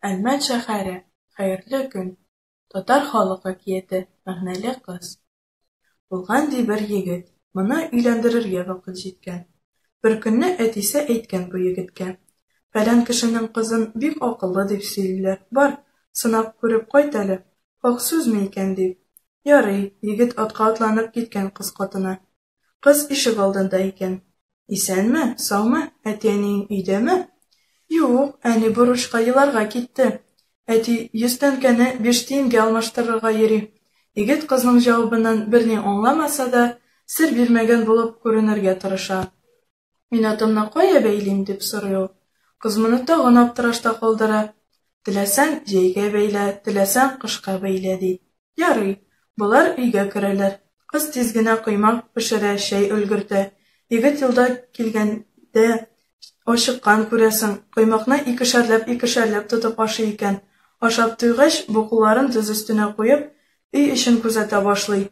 Әлмәт шәһәре. Хәерле көн. Татар халык әкияте. Мәгънәле кыз. Булган ди бер егет. Моны өйләндерергә вакыт җиткән. Бер көнне әтисе әйткән бу егеткә: "Фәлән кешенең кызын бик акыллы дип сөйлиләр. Бар, сынап күреп кайт әле. Хак сүзме икән?" дип. Ярый, егет атка атланып киткән кыз катына. Кыз ишек алдында икән. "Исәнме, саумы, әти-әниең өйдәме?" "Юк, әни бурычка еларга китте. Әти 100 тәңкәне 5 тиенгә алмаштырырга йөри." Егет кызның җавабыннан берни аңламаса да, сер бирмәгән булып күренергә тырыша. "Мин атымны кая бәйлим?" дип сорый ул. Кыз моны тагын аптырашта калдыра. "Теләсәң җәйгә бәйлә, теләсәң кышка бәйлә" ди. Ярый, болар өйгә керәләр. Кыз тиз генә коймак пешерә, чәй өлгертә. Егет юлда килгәндә ачыккан күрәсең, коймакны икешәрләп тотып ашый икән. Ашап туйгач, бу кулларын тез өстенә куеп, өй эчен күзәтә башлый.